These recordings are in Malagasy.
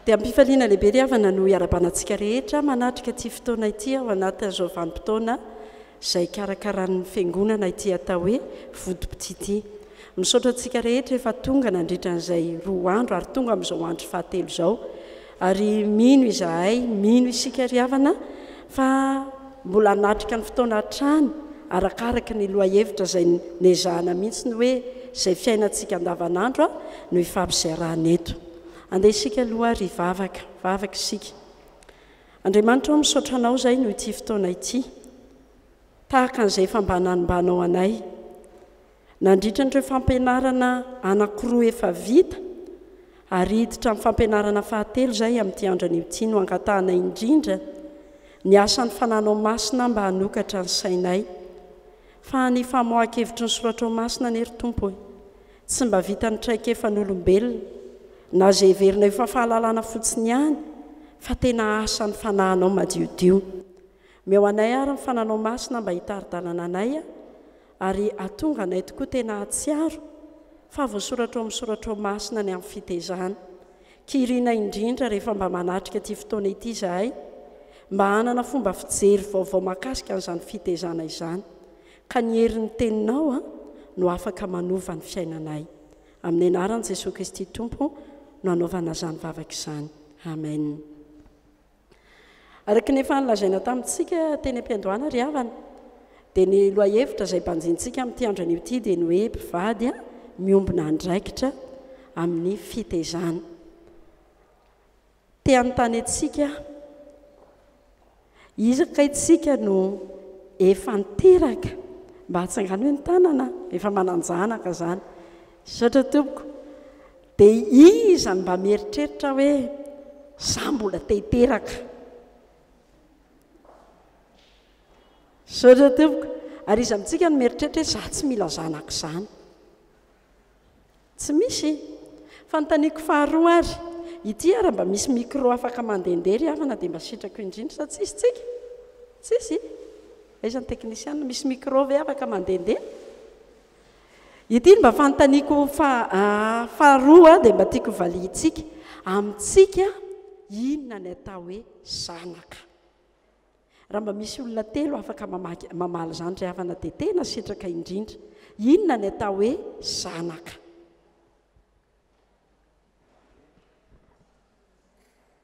dia ampifaliana lehibe ry havana no iarabanantsika rehetra manatrika ty fotoana ity ao anaty zao vanim-potoana izay karakaran'ny fiangonana ity atao hoe vodipitity. Misaotra antsika rehetra efa tonga nandritran'izay 2 andro ary tonga amin'izao andro fahatelo izao, ary mino izahay, mino isika ry havana fa mbola anatrika ny fotoana hatrany arakaraka ny loha hevitra izay nezahana mihitsy ny hoe izay fiainantsika andavanandro no ifampizarana eto. Andeha isika aloha ry vavaka isika. Andriamanitra misaotra anao izay no ity fotoana ity, tahaka an'izay efa mba nanombanao anay nandritra n'ireo fampianarana anankiroa efa vita, ary hiditra amin'ny fampianarana fahatelo izay amin'ity androny ity no angatahana indrindra ny asan'ny fananao masina mba hanokatra ny sainay, fa ny famohan-kevitry ny soratra masina ny ry tompo e, tsy mba vita ny traikefan'olombelona na izay heverina efa fahalalana fotsiny ihany, fa tena asan'ny fanahinao madiodio. Meo anay ary ny fananao masina mba hitaridalana anay ary atonga anay tokoa tena atsiaro fa voasoratra amin'ny soratra masina ny amin'ny fitezana. Kirina indrindra rehefa mba manatrika ty fotoana ity izahay, mba hanana fomba fijery vaovao makasika an'izany fitezana izany, ka ny herin'ny teninao no afaka manova ny fiainanay. Amin'ny anaran'i Jesosy Kristy Tompo no anaovana izany vavaka izany. Amen. Araka ny efa nilazaina tamintsika teny am-piandohana ry havana, dia ny loha-hevitra izay mbanjintsika amin'ity andron'io ity dia ny hoe mpivady miombona andraikitra amin'ny fitezana. Te anontany antsika, izaka itsika no efa niteraka mba hatsangany hoe ny tanana efa mananjanaka izany, saotra tompoko, dia iza mba mieritreritra hoe za mbola te-hiteraka, saotra tompoko, ary iza amintsika no mieritreritra hoe za tsy mila zanaka izany, tsy misy. Fanontaniako faharoa ary ity ary mba misy micro afaka mandehandeha ry havana dia mba sitrako indrindra sa tsisy tsika? Tsisy? Aizany teknisiana misy micro ve afaka mandehandeha? Ity mba fanontaniako faharoa dia mba tiako valitsika amintsika, inona ny atao hoe zanaka? Raha mba misy olona telo afaka mamaly izany ry havana dia tena sitraka indrindra, inona ny atao hoe zanaka?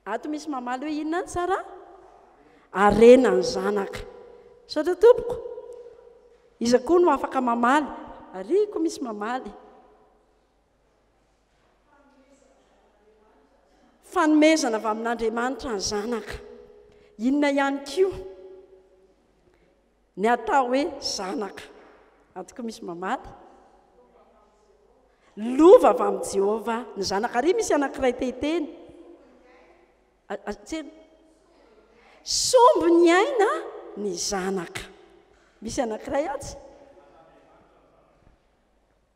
Ato misy mamaly hoe inona ny tsara? Arena ny zanaka. Saotra tompoko, iza koa no afaka mamaly? Ariko misy mamaly. Fanomezana avy amin'Andriamanitra ny zanaka. Inona ihany koa ny atao hoe zanaka? Ato koa misy mamaly. Lova avy amin'ny Jehovah ny zanaka. Ary misy anankiray teteny. Sombo ny aina ny zanaka. Misy anankiray atsy?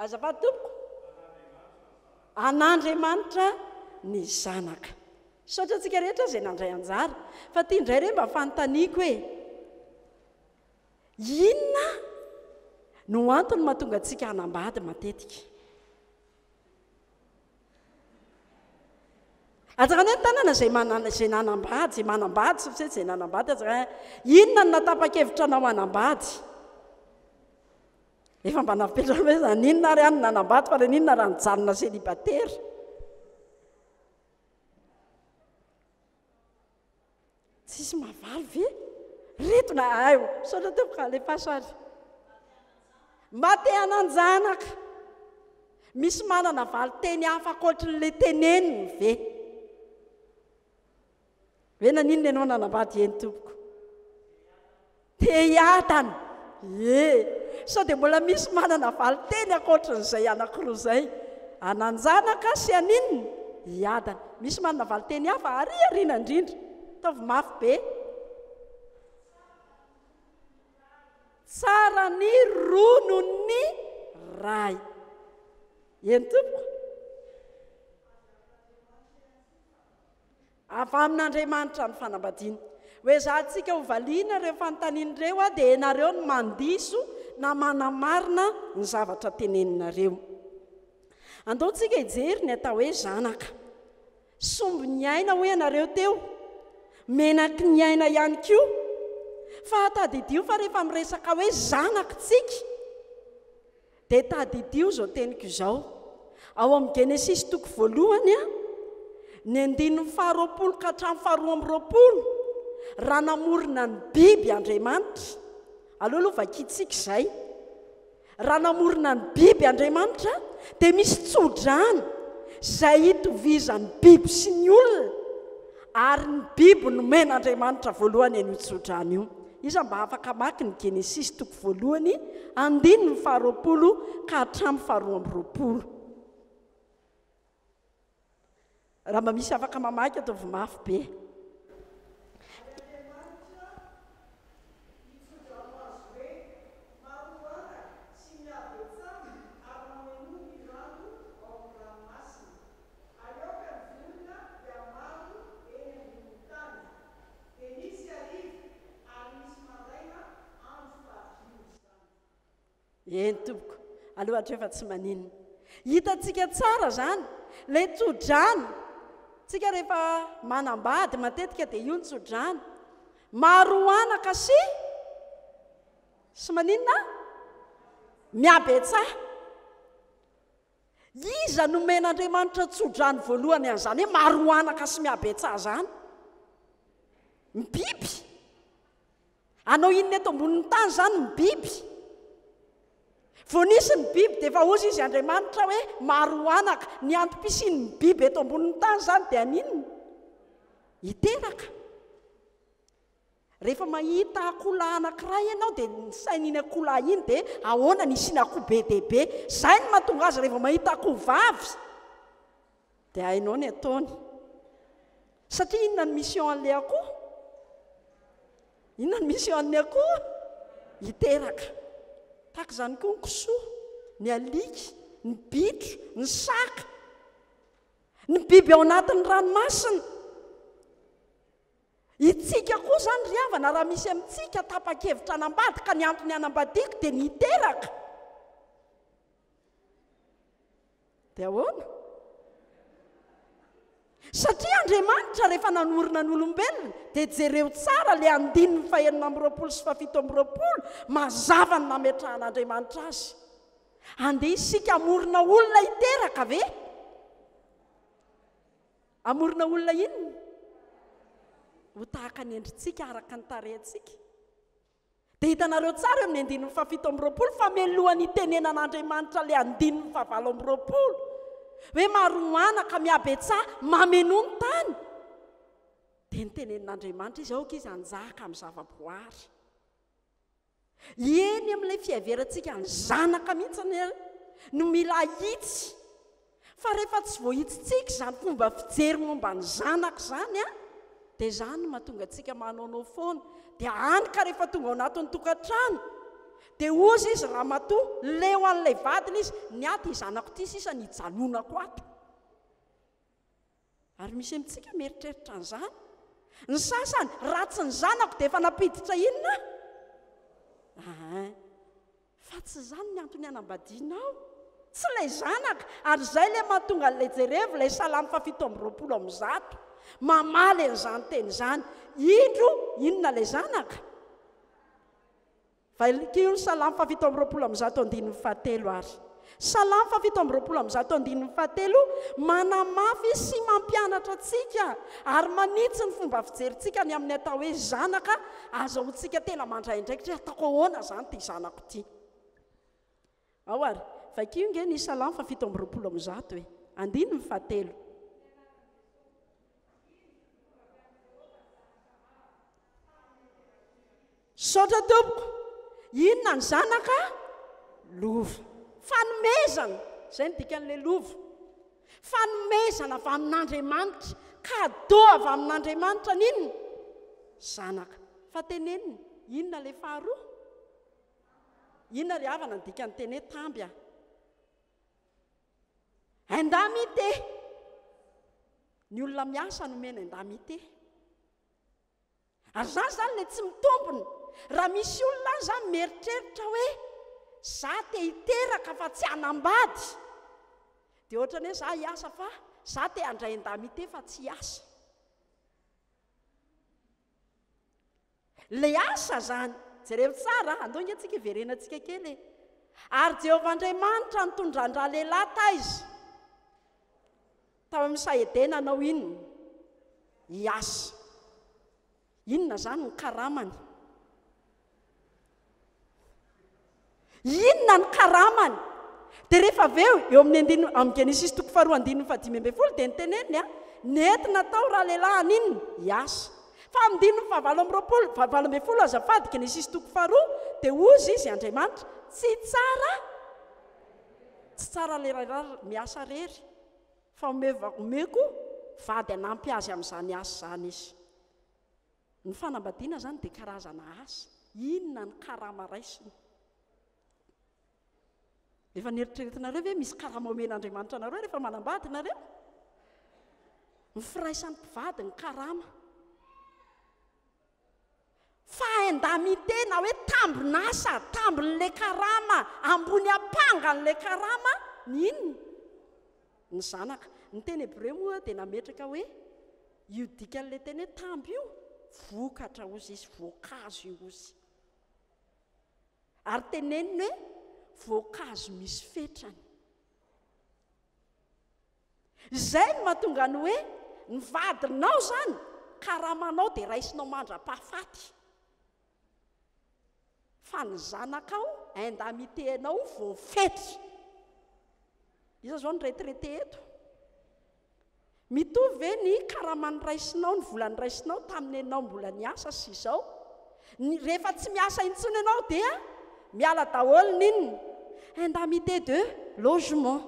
Azafady tompoko? An'Andriamanitra ny zanaka. Saotra antsika rehetra izay nandray anjara, fa tia indray re mba fanontaniako hoe inona no antony mahatonga antsika hanambady matetika? Atsakany hoe ny tanana izay nanambady, izay manambady, satria izay nanambady, atsakany inona no natapa-kevitra anao hanambady? Efa mba nafipetrana hoe zany inona ary hany nanambady fa reny inona raha nijanona célibataire? Tsisy mahavaly ve? Reto na aio, saotra tompoka alefa sary. Mba te hananjanaka. Misy manana valy teny hafa ankoatran'ilay teneniny ve? Ve naninona ianao nanambady eny tompoko? Te hiadana. Sao dia mbola misy manana valy teny ankoatran'izay anankiroa izay. Hananjanaka sy haninona? Hiadana. Misy manana valy teny hafa ary ariana indrindra. Taovy mafy be. Tsara ny ronon'ny ray. Eny tompoko. Avy amin'Andriamanitra ny fanambadiana. Hoe zahantsika ho valiana ireo fanontanian'ireo dia ianareo no mandiso na manamarina ny zavatra teneninareo. Andaontsika hijery ny atao hoe zanaka. sombo ny aina hoe anareo teo menaky ny aina ihany koa fa tadidio fa rehefa miresaka hoe zanakitsika dia tadidio zao teniko izao ao amin'ny Genesis toko voalohany ny 9:20 ka hatramin'ny 12 raha namorona ny biby Andriamanitra aloha vakitsika izay raha namorona ny biby Andriamanitra dia misy tsodrano izay hitovizany biby sy ny olona ary ny biby nomen'Andriamanitra voalohany an'io tsodrano io. Iza mba afaka mamaky ny Genesis toko voalohany 9:20 ka hatramin'ny 12. Raha mba misy afaka mamaky ataovy mafy be. Tompoko aloha efa tsy maninona hitatsika tsara zany lay tsodrano tsika rehefa manambady matetika dia io ny tsodrano maro anaka sy maninona miabetsaha iza nomen'Andriamanitra tsodrano voalohany an'izany hoe maro anaka sy miabetsaha zany ny biby anao inona eto ambonin'ny tany zany ny biby vao nisy ny biby dia efa ozy izy Andriamanitra hoe maro anaka ny antom-pisin'ny biby eto ambonin'ny tany zany dia aninona hiteraka rehefa mahita akola anankiray ianao dia ny sain'iny akola iny dia ahoana ny isiana akoho be dehibe izay ny mahatonga azy rehefa mahita akoho vavy dia hainao ny ataony satria inona ny mission an'ilay akoho inona ny mission an'ilay akoho hiteraka tahaka izany koa ny kisoa ny alika ny bitro ny saka ny biby ao anatin'ny ranomasina itsika koa zany ry havana raha misy amintsika tapa-kevitra anambady ka ny antony anambadiako dia ny hiteraka dia ahoana satria Andriamanitra rehefa nanorina ny olombelona dia jereo tsara ilay 9:20 sy 7:20 mazava ny nametrahan'Andriamanitra azy andeha isika amorona olona hiteraka ve amorona olona inona ho tahaka ny endritsika araka ny tarehintsika dia hitanareo tsara eo amin'ny 9:17 fa melohan'ny tenenan'Andriamanitra ilay 9:20 hoe maro anaka miabetsaha mameno ny tany dia nytenenin'Andriamanitra izy aoka izy anjaka amin'ny zava-boary eny amin'ilay fihaverantsika ny zanaka mihitsy no mila hitsy fa rehefa tsy voahitsitsika izany fomba fijery momba ny zanaka izany dia izany no mahatonga antsika manaonao foana dia anyka rehefa tonga ao anatin'ny tokantrano dia ozy izy raha matoa leo an'ilay vadiny izy ny aty izanako ity sisa ny hijanonako ato ary misy amintsika mieritreritra an'izany ny sasany ratsy ny zanako dia efa napiditra inona fa tsy izany ny antony hanambadianao tsy ilay zanaka ary izay ilay mahatonga an'ilay jerevy ilay Salamy 7:20 mamaly an'izany teny izany indro inona ilay zanaka valikio ny Salamy 7:17 ary Salamy 7:17 manamafy sy mampianatra antsika ary manitsy ny fomba fijerintsika ny amin'ny atao hoe zanaka azahoantsika tena mandraindraikitra ataoko ahoana izany ty zanako ity ao ary vakio nge ny Salamy 7:17 hoe 17 saotra tompoko inona ny zanaka lova fanomezana izay ny dikan'ilay lova fanomezana avy amin'Andriamanitra kado avy amin'Andriamanitra n'inona zanaka fa tenenina inona ilay faharoa inona ry havana ny dikan'ny teny hoe tamby indamite ny olona miasa nomena indamite ary zany ilay tsy mitombona raha misy olona zany mieritreritra hoe za te hiteraka fa tsy hanambady dia ohatrany hoe za hiasa fa za te andray an-damité fa tsy asa. le asa zany jereo tsara andonga antsika iverenantsika kely ary Jehovah Andriamanitra nitondran-dra lehilahy taizy tao amin'ny Saedena anao inona hiasa. Inona zany ny karamany? Inona ny karamany? Dia rehefa avy eo amin'ny Genesis 2:5 dia niteneniny nentina tao raha lehilahy ninona hiasa. Fa amin'ny 5:20 azafady Genesis 2:2 dia ozy izy Andriamanitra tsy tsara lehilahy miasa rery fa omeko vady anampy azy amin'izany asa zany izy. Ny fanambadiana zany dia karazana asa. Inona ny karama raisiny? Efa nieritreretinareo ve misy karama omen'Andriamanitra anareo rehefa manambady nareo? Ny firaisan'ny mpivady ny karama. Fa indamité na hoe tambon'asa, tambon'le karama, ambony ampangan'le karama, ny inona? Ny zanaka. Ny teny Hébreu moa dia nametraka hoe io dikan'le teny hoe tambo io vokatra ozy izy, voankazo io ozy. Ary teneniny hoe voankazo misy fetrany. Izay no mahatonga ny hoe ny vadinao zany karamanao dia raisinao mandra-pahafaty. Fa ny zanakao indamité-nao voafetra. Iza zao ny retraité eto. Mitovy ve ny karaman'ny raisinao, ny volan'ny raisinao tamin'ny ianao mbola niasa sy izao? Rehefa tsy miasa intsony ianao dia miala daholo ninona? Indamité de logement,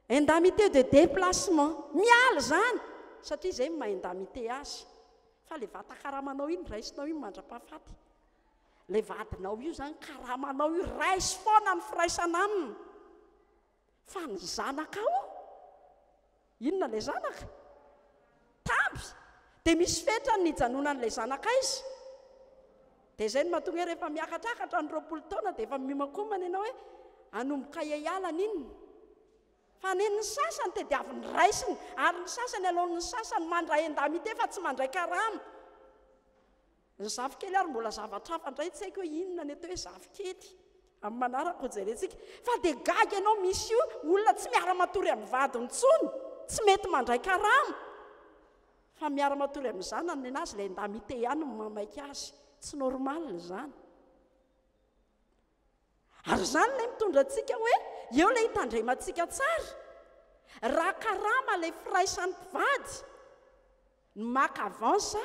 indamité de déplacement. Miala zany satria izay maha-indamité azy. Fa le vata-karamanao iny, raisinao iny mandra-pahafaty. Le vadinao io zany karamanao io raisy foana ny firaisana aminy. Fa ny zanakao, inona le zanaka? Tamby. Dia misy fetrany ny hijanonan'ilay zanaka izy. Dia izay no mahatonga hoe rehefa miakatrakatra ny 20 taona dia efa mimakomana ianao hoe hanomboka iala ninona. Fa ny sasany tediavin'ny raisiny, ary ny sasany alohan'ny sasany mandray indamité fa tsy mandray karama. Ny zafikely ary mbola zavatra hafa indray tsy haiko hoe inona ny atao hoe zafikely. Amin'ny manaraka ho jerentsika. Fa dia gaga ianao misy io olona tsy miara-matory amin'ny vadiny intsony, tsy mety mandray karama. Fa miara-matory amin'ny zanany anazy ilay indamité ihany no mamaika azy. Tsy normal zany. Ary zany ilay mitondra antsika hoe eo ilay hitandremantsika tsara. Raha karama ilay firaisan'ny mpivady, ny maka avansa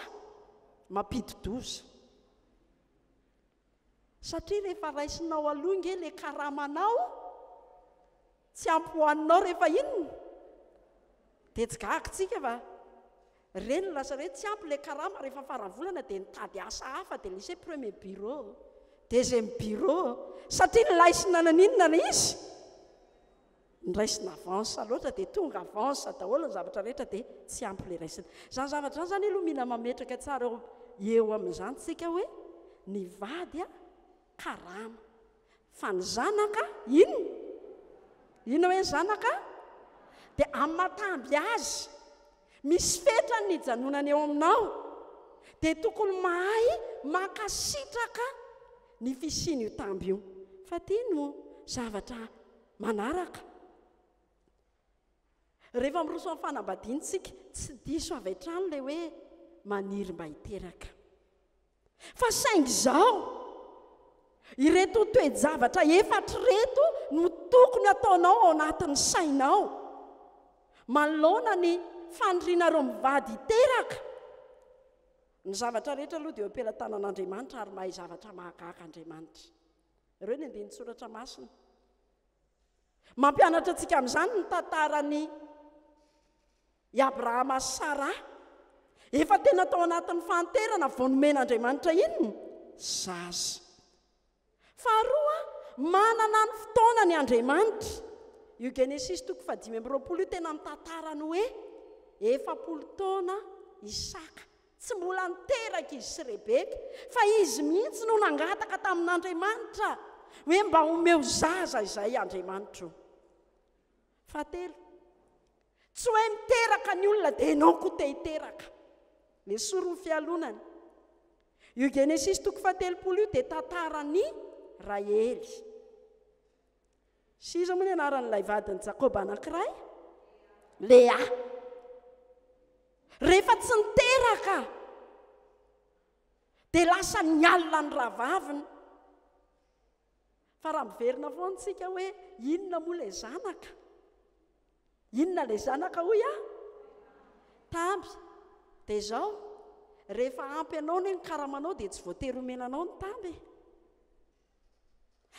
mampidi-doza. Satria rehefa raisinao aloha nge ilay karamanao, tsy ampohaninao rehefa inona? Dia tsy gagitsika fa reny lasa hoe tsy ampy ilay karama rehefa faranvolana dia nitady asa hafa dia lisay premier bureau, deuxième bureau. Satria ny laisina naninona na izy? Ny raisina avansa loatra dia tonga avansa daholo ny zavatra rehetra dia tsy ampy ilay raisina. Zany zavatra zany aloha mila mametraka tsara eo amin'izany tsika hoe ny vady karama. Fa ny zanaka inona? Inona hoe ny zanaka? Dia amin'ny mahatamby azy misy fetrany ny hijanonany eo aminao, dia tokony mahay makasitraka ny fisiany io tamby io. Fa tiano zavatra manaraka. Rehefa miroso amin'ny fanambadiantsika tsy diso avy hatrany ilay hoe maniry mba hiteraka. Fa saingy izao ireto toe-javatra efatra reto no tokony ataonao ao anatin'ny sainao manoloana ny fandriana reo mivady hiteraka. Ny zavatra rehetra aloha dia eo am-pelatanan'Andriamanitra ary mahay zavatra mahagaga Andriamanitra. Ireo ny andinin'ny soratra masina. Mampianatra antsika amin'izany ny tantarany Abrahama sy Sara. Efa tena tao anatin'ny fanterana vao nomen'Andriamanitra inona? Zaza. Faharoa, manana ny fotoana ny Andriamanitra. Io Genesis 5:20 tena mitantarany hoe 40 taona Isaka. Tsy mbola niteraka izy sy Rebeka, fa izy mihitsy no nangataka tamin'Andriamanitra hoe mba homeo zaza izay Andriamanitra. Fahatelo, tsy hoe miteraka ny olona dia enao koa te hiteraka le soro ny fialonany. io Genesis 3:7 io dia tantarany Rahely. Siza moa ny anaran'ilay vadiny Jakoba anankiray, Lea. Rehefa tsy niteraka dia lasa nialina ny ravaviny. Fa raha miverina foana tsika hoe inona moa ilay zanaka? Inona ilay zanaka hoy a? Tamby. Dia izao, rehefa ampy anao ny karamanao dia tsy voatery homenanao ny tamby.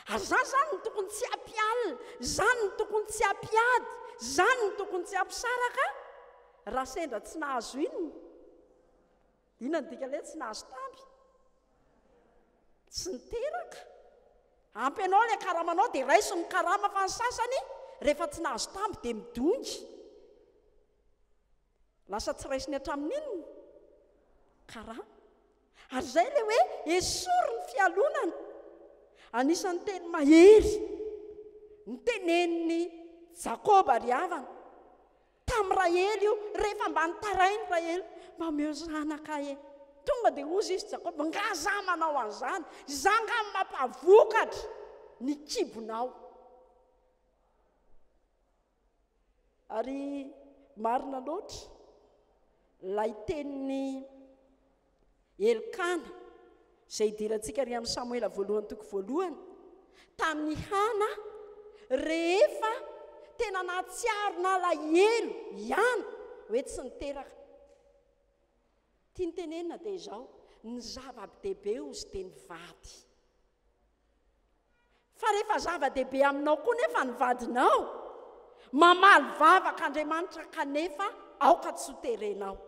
Zany ny tokony tsy ampialina, zany ny tokony tsy ampiady, zany ny tokony tsy ampisaraka raha sendra tsy nahazo inona. Inona ny dika ilay tsy nahazo tamby? Tsy niteraka. Ampy anao ilay karamanao dia raiso ny karama, fa ny sasany rehefa tsy nahazo tamby dia midongy. Lasa tsy raisiny hatramin'inona? Karama. Ary izay ilay hoe esory ny fialonana. Anisan'ny teny mahery ny tenen'ny Jakoba ry havana tamin'ny Rahely io, rehefa mba nitarainy Rahely mba meo zanaka e. Tonga dia ozy izy Jakoba, nga za manao an'izany, za nga mampavokatra ny kibonao. Ary marina loatra lay tenin'ny Elkana izay idirantsika ry amin'ny Samoela 1:1 tamin'ny Hana rehefa tena natsiaro nalahelo ihany hoe tsy niteraka. Tia ny tenenina dia izao, ny zava-dehibe ozy dia ny vady. Fa rehefa zava-dehibe aminao koa nefa ny vadinao, mamaly vavaka Andriamanitra kanefa aoka tsy ho terenao.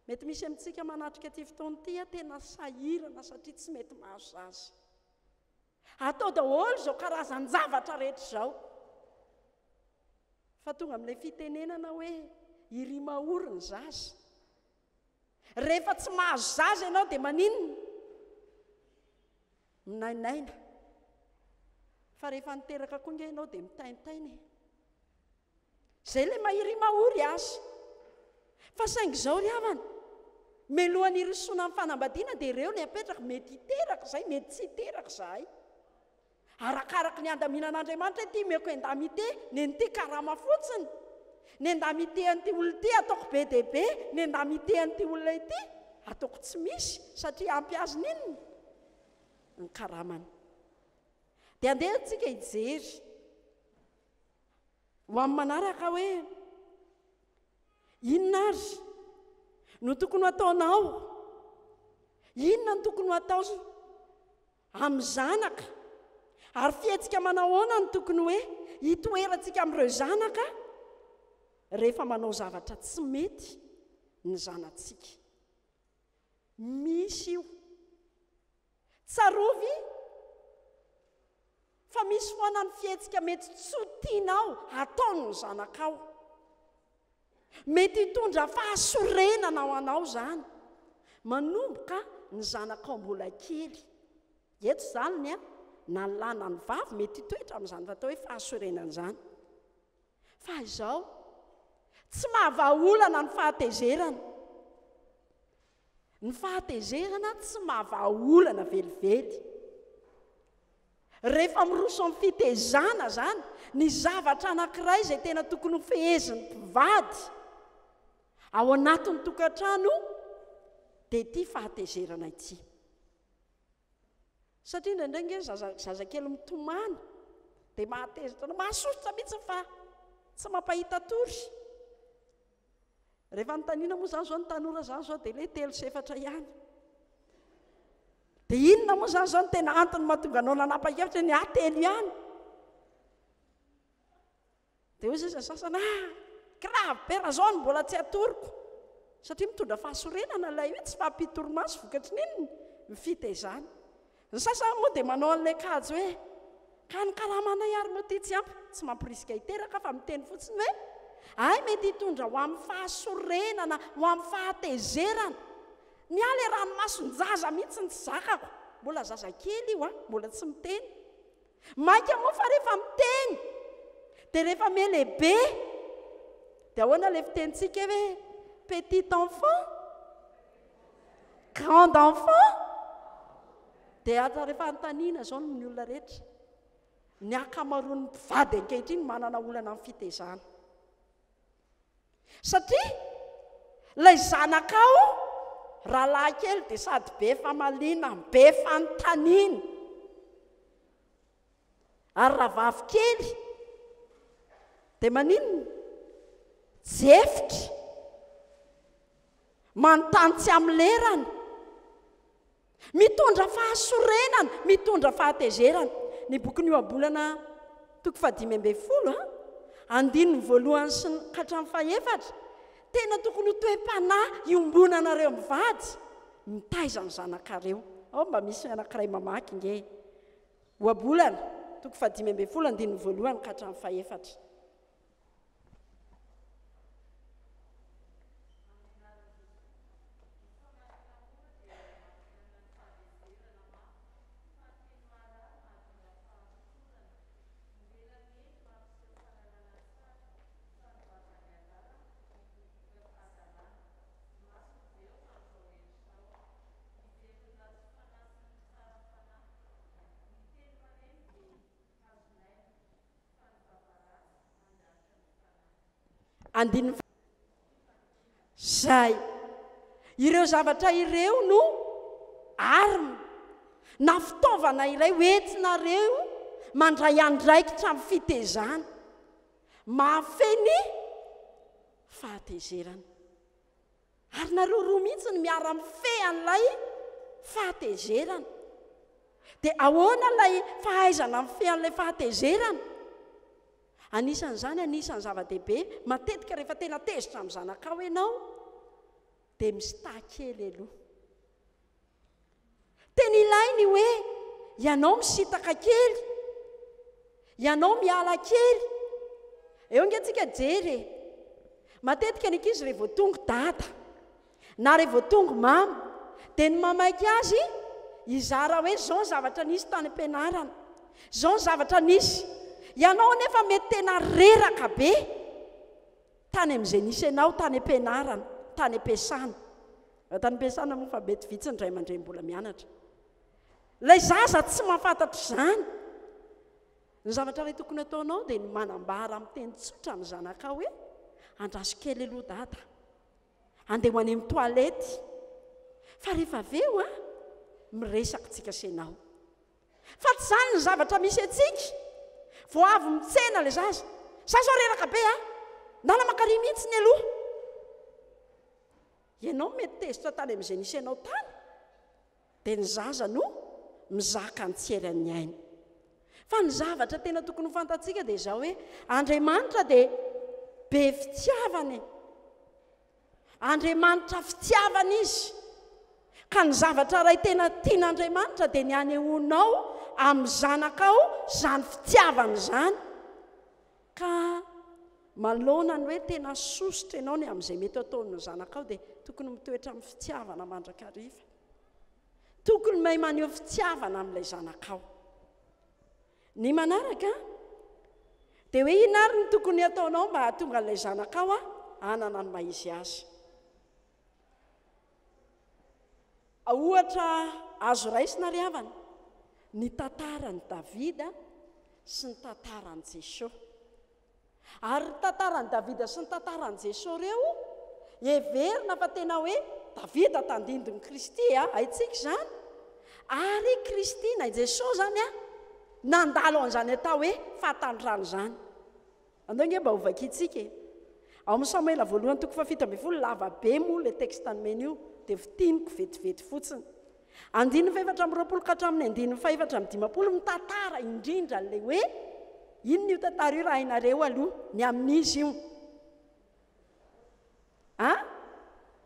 Mety misy amintsika manatrika ty fotoana ity tena sahirana satria tsy mety mahazo zaza. Atao daholo izao karazany zavatra rehetra izao. Fa tonga amin'ilay fitenenana hoe iry mahory ny zaza. Rehefa tsy mahazo zaza ianao dia maninona? Minainaina. Fa rehefa niteraka koa inge ianao dia mitaintaina. Izay ilay mahiry mahory azy. Fa saingy izao ry havana, melohan'ny risoana amin'ny fanambadiana dia ireo ny apetraka, mety hiteraka izay, mety tsy hiteraka izahay. Arakaraka ny andaminan'Andriamanitra ity meko endamité, ny an'ity karama fotsiny, ny endamité an'ity olona ity ataoko be dia be, ny endamité an'ity olona ity ataoko tsy misy satria ampy azy ninona ny karamany. Dia andeha antsika hijery ho amin'ny manaraka hoe inona ary no tokony ataonao, inona no tokony atao amin'ny zanaka, ary fihetsika manao ahoana no tokony hoe hitoerantsika amin'ireo zanaka rehefa manao zavatra tsy mety ny zanantsika. Misy io tsarovy fa misy foana ny fihetsika mety tsy ho tianao ataony ny zanakao, mety hitondra fahasorenana ho anao zany, manomboka ny zanakao mbola kely. Eto izany na ny lahy na ny vavy mety hitoetra amin'izany fatao hoe fahasorenana izany. Fa izao tsy mahavaolana ny fahatezerana. Ny fahatezerana tsy mahavaolana velively. Rehefa miroso amin'ny fitezana zany ny zavatra anankiray izay tena tokony ho fehezin'ny mpivady ao anatin'ny tokantrano dia ity fahatezerana ity. Satria indraindray zazakely mitomany dia mahatezitra, mahasosotra mihitsy fa tsy mampahita tory. Rehefa nitaniana moa zany zao ny tanora zany zao dia ilay 3 sy 4 ihany. Dia inona moa zany zao ny tena antony mahatonga anao nanapa-kevitra ny 3 ihany. Dia hoy zay sasana, grave be raha zao ny mbola tsy atoriko. Satria mitondra fahasorenana ilay hoe tsy fahampitoromaso vokatry ninona ny fitezana. Ny sasany moa dia manao an'ilay kajy hoe ka ny karamana ary moa ty tsy ampy, tsy mampirisika hiteraka fa miteny fotsiny hoe ay mety hitondra ho amin'ny fahasorenana, ho amin'ny fahatezerana. Ny aly ranomasonjaza mihitsy ny tsy zakako, mbola zaza kely io mbola tsy miteny. Mainka moa fa rehefa miteny dia rehefa melehibe dia ahoana le fitentsika hoe petit enfant grand enfant dia ata rehefa antaniana zao no ny olona rehetra ny akamaroan'ny mpivady ankehitriny manana olana amin'ny fitezana satria ilay zanakao rahalahy kely dia sady be famaliana be fanontaniana ary raha vavy kely dia maninona jefitra manontany tsy amin'ny lerana mitondra fahasorenana mitondra fahatezerana ny bokyny oabolana 5:10 andininy voalohany sy ka hatramin'ny fahaefatra tena tokony ho toe-panahy iombonanareo mivady mitaiza ny zanakareo ao mba misy anankiray mamaky nge oabolana 5:10 andininy voalohany ka hatramin'ny fahaefatra. Zay ireo zavatra ireo no arina na fitaovana iray hoentinareo mandray andraikitra amin'ny fitezana mahafeny fahatezerana ary nareo roa mihitsy ny miara-mifehy an'ilay fahatezerana dia ahoana ilay fahaizana mifehy an'ilay fahatezerana anisan'izany anisan'ny zava-dehibe matetika rehefa tena tezitra amin'ny zanakao ianao dia mistakely aloha tena ilainy hoe ianao misitaka kely ianao miala kely eo ngentsika jery matetika ny ankizy rehefa tonga dada na rehefa tonga mama dia ny mamaiky azy izara hoe zao ny zavatra nisy tany am-pianarana zao ny zavatra nisy ianao nefa mety tena reraka be tany amin'izay nisy ianao tany am-pianarana tany am-piasana tany am-piasana moa fa mety vitsy ny ray aman-dreny mbola mianatra ilay zaza tsy mahafantatra izany ny zavatra ilay tokony ataonao dia ny manambara amin'ny teny tsotra amin'ny zanakao hoe andraso kely aloha dada andeha ho any amin'ny toalety fa rehefa aveo miresaka tsika senao fa tsy izany ny zavatra misy atsika vao avy mitsena ilay zaza zao reraka be ndala makary mihitsy ny aloha ianao mety tezitra tany amin'izay nisy ianao tany dia ny zaza no mizaka ny tserany aina fa ny zavatra tena tokony ho fantatsika dia izao hoe Andriamanitra dia be fitiavana Andriamanitra fitiavana izy ka ny zavatra ray tena tian'Andriamanitra dia ny anehoanao amin'ny zanakao zany fitiavana izany ka malonany hoe tena sositra ianao ny amin'izay mety ataon'ny zanakao dia tokony mitoetra amin'ny fitiavana mandrakariva tokony mahay maneho fitiavana amin'ilay zanakao ny manaraka dia hoe ina ary ny tokony ataonao mba hahatonga an'ilay zanakao hanana ny maizy azy ohatra azo raisina ry havana ny tantaran'i Davida sy ny tantaran'i Jesosy ary tantaran'i Davida sy ny tantaran'i Jesosy reo heverina fa tena hoe Davida tandindony Kristy haitsika izany ary Kristy na Jesosy zany nandalo an'izany atao hoe fahatandrano izany andao nge mba hovakitsika ao amin'ny Samuela voalohany 7:12 lava be moa le texte nomeny io dia fitiniko vetivety fotsiny 9:4 ka hatramin'ny 9:5 mitantara indrindra le hoe inona io tantara io raha hainareo aloha ny amin'izy io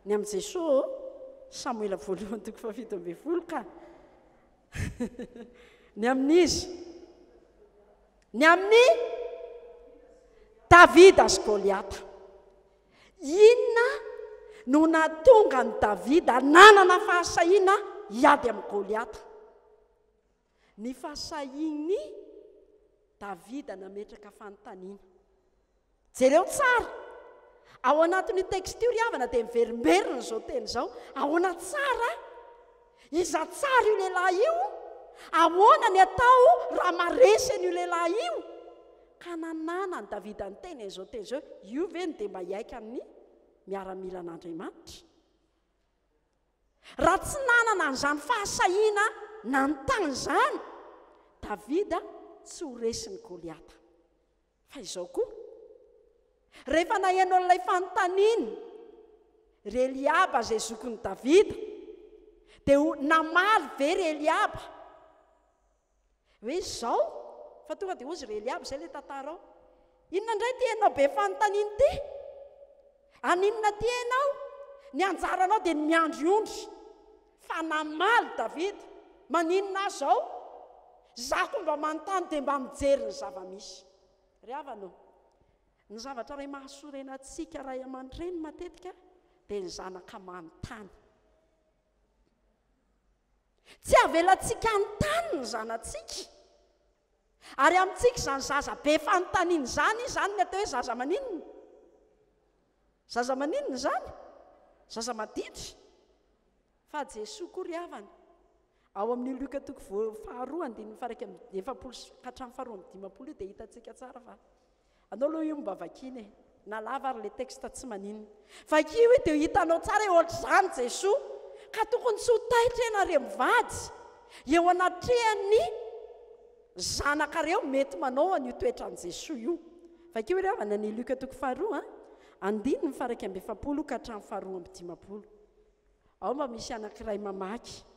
ny amin'ny Jesosy Samuela voalohany 7:12 ka ny amin'izy ny amin'ny Davida sy Goliata inona no natonga ny Davida nanana fahasahiana hiady amin'ny Goliata ny fahasahiany Davida nametraka fanontaniana jereo tsara ao anatin'y texte io ry havana dia miverimberina zao teny zao ahoana tsara iza tsara io lehilahy io ahoana ny atao raha maresy io lehilahy io ka nanana ny davida ny teny zao teny zao io veny dia mba hiaika amin'ny miaramila an'Andriamanitra raha tsy nanana n'izany fahasahiana nanontany zany davida tsy ho resy ny Goliata fa izao koa rehefa nahenao n'ilay fanontaniany ry Eliaba zay zokony Davida dia namaly very Eliaba hoe izao fa tonga dia ozy ry Eliaba zay ilay tantara ao inona indray ty ianao be fanontaniany ty aninona ty ianao ny anjaranao dia ny miandryondry fa namaly Davida maninona zao zako mba manontany dia mba mijery ny zava-misy ry havanao ny zavatra ray mahasorena antsika ray aman-dreny matetika dia ny zanaka manontany tsy avelantsika anontany ny zanatsika ary amintsika izany zaza be fanontaniany zany zany ny atao hoe zaza maninona zany zaza maditry fa Jesoa koa ry havana ao amin'ny Luka toko faharoa andininy faraka efapolo hatramin'ny faharoa amin'ny dimapolo dia hitantsika tsara fa anao aloha io mba vakiny nalava ary ilay texte tsy maninona vakia hoe dia hitanao tsara eo ohatr'izany Jesoa ka tokony tsy ho taitra ianareo mivady eo anatrehany zanakareo mety manao an'io toetran'i Jesoa io vakia hoe ry havana ny Luka toko faharoa andininy faraka amby efapolo ka hatramin'ny faharoa amby dimapolo ao mba misy anankiray mamaky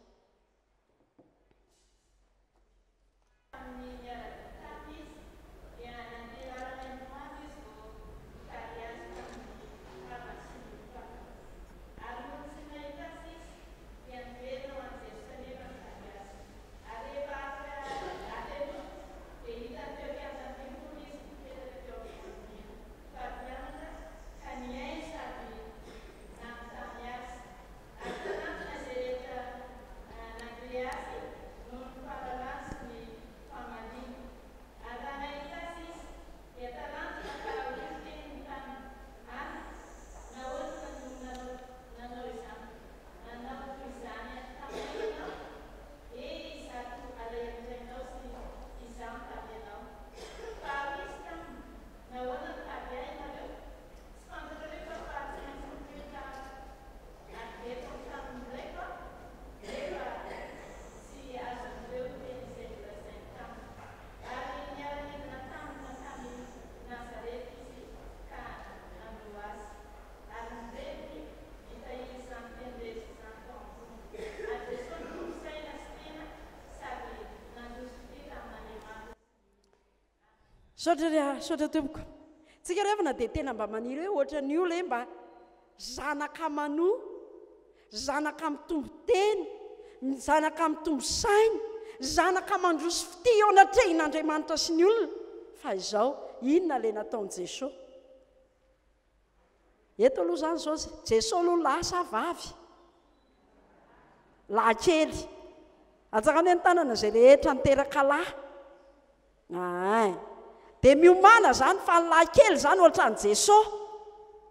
sotra tompoko tsika revana dia tena mba maniry hoe ohatra ny olo mba zanaka manoa zanaka mitombo teny zanaka mitombo sainy zanaka mandroso fity eo anatrehin'Andriamanitra sy ny olona fa izao inona ilay nataon'i Jesosy eto aloha zany zao Jesosy aloha lasa vavy lahy-kely atsakany hoe ny tanana izay rehetra niteraka lahy dia miomana zany fa ny lahy-kely zany ohatran'i Jesosy